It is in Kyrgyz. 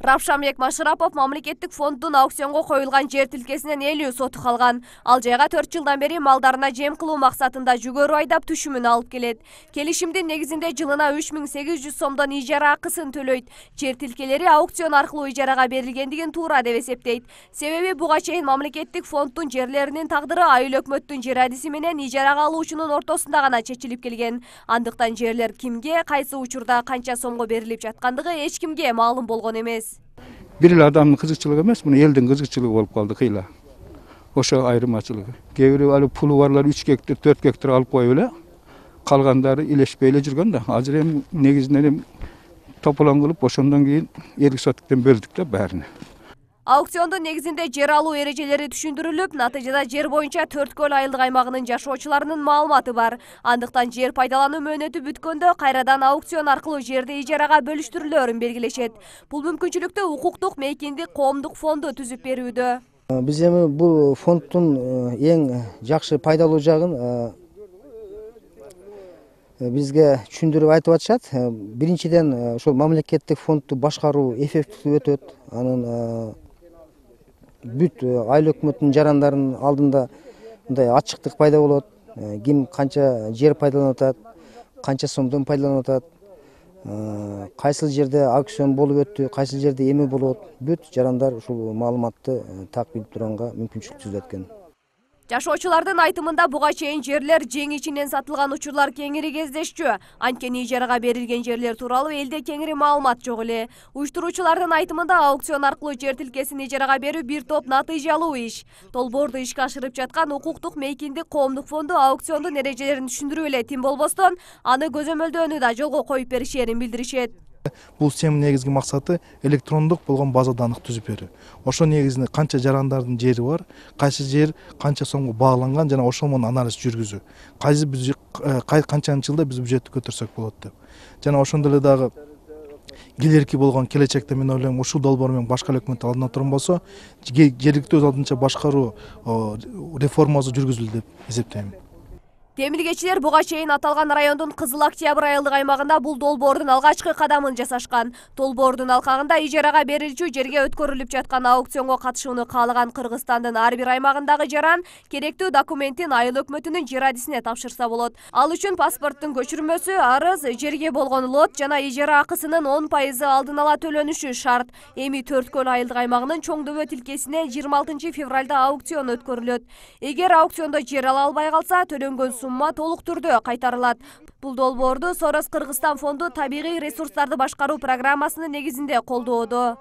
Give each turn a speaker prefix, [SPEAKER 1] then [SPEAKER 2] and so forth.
[SPEAKER 1] Равшанбек Машырапов мамлекеттик фонддун аукционго коюлган жер тилкесинен 50 сотук алган. Ал жайга 4 жылдан бери малдарына жем кылуу максатында жүгөрү айдап түшүмүн алып келет. Келишимдин негизинде жылына 3800 сомдон ижара акысын төлөйт. Жер тилкелери аукцион аркылуу ижарага берилгендигин туура деп эсептейт. Себеби буга чейин мамлекеттик фонддун жерлеринин тагдыры айыл өкмөттүн жер адиси менен ижарага алуучунун ортосунда гана чечилип келген. Андыктан жерлер кимге, кайсы учурда канча сомго берилип жаткандыгы эч кимге маалым болгон эмес.
[SPEAKER 2] Bir il adamın kızıkçılığı emez, bunu elden kızıkçılığı olup kaldı kıyla. Oşa ayrımacılığı. Gevri alıp pulu varlar 3 gektar, 4 gektar alıp koyuyorlar. Kalganları ileşpeyle jirgen de. Hazır hem negizinden hem topulan kılıp boşondan keyin 50 sotuktan böldük de bärini.
[SPEAKER 1] Аукциондун негизинде жер алуу эрежелери түшүндүрүлүп, натыйжада жер боюнча 4 көл айылдык аймагынын жашоочуларынын маалыматы бар. Андыктан жер пайдалануу мөөнөтү бүткөндө кайрадан аукцион аркылуу жерди ижарага бөлүштүрүлөөрүн белгилешет. Бул мүмкүнчүлүктү укуктук мейкиндик коомдук фонду түзүп берүүдө.
[SPEAKER 3] Биз эми бул фонддун эң жакшы пайдалуу жагын бизге түшүндүрүп айтып атышат. Биринчиден ошол мамлекеттик фондду башкаруу эффективдүү өтөт. Анын бүт айыл өкмөттүн жарандарын алдында мындай ачыктык пайда болот. Ким канча жер пайдаланып атат, канча сомдон пайдаланып атат, кайсыл жерде аукцион болуп өттү, кайсыл жерде эме болот. Бүт жарандар ушул маалыматты так билип турганга мүмкүнчүлүк түзүлөт экен.
[SPEAKER 1] Жашоочулардын айтымында буга чейин жерлер жең ичинен сатылган учурлар кеңири кездешчү. Анткени ижарага берилген жерлер тууралуу элде кеңири маалымат жок эле. Уюштуруучулардын айтымында аукцион аркылуу жер тилкесин ижарага берүү бир топ натыйжалуу иш. Долбоорду ишке ашырып жаткан укуктук мейкиндик коомдук фонду аукциондун эрежелерин түшүндүрүп эле тим болбостон, аны көзөмөлдөөнү да жолго коюп беришерин билдиришет.
[SPEAKER 4] Бул схеманын негизги максаты электрондук болгон база данных түзүп берүү. Ошо негизинде канча жарандардын жери бар, кайсы жер канча сомго бааланган жана ошол менен анализ жүргүзүү. Канчанчы жылда биз бюджеттти көтөрсөк болот деп. Жана ошондой эле дагы келерки болгон келечекте мен ойлойм ушул долбоор менен башка өкмөт алдына турган болсо, жергиликтүү өз алдынча башкаруу реформасы жүргүзүлдү деп эсептейм.
[SPEAKER 1] Темилгечилер буга чейин аталган райондун Кызыл Октябрь айылдык аймагында бул долбоордун алгачкы кадамын жасашкан. Долбоордун алкагында ижарага берилчү жерге өткөрүлүп жаткан аукционго катышууну каалаган Кыргызстандын ар бир аймагындагы жаран керектүү документин айыл өкмөтүнүн жер адисине тапшырса болот. Ал үчүн паспорттун көчүрмөсү, арыз, жерге болгон лот жана ижара акысынын 10% алдын ала төлөнүшү шарт. Эми 4 көл айылдык аймагынын чоң дөбө тилкесине 26 февралда аукцион өткөрүлөт. Эгер аукциондо жер ала албай калса, төлөнгөн сумма толук түрдө кайтарылат. Бул долбоорду Сорос Кыргызстан фонду табигый ресурстарды башкаруу программасынын негизинде колдоодо.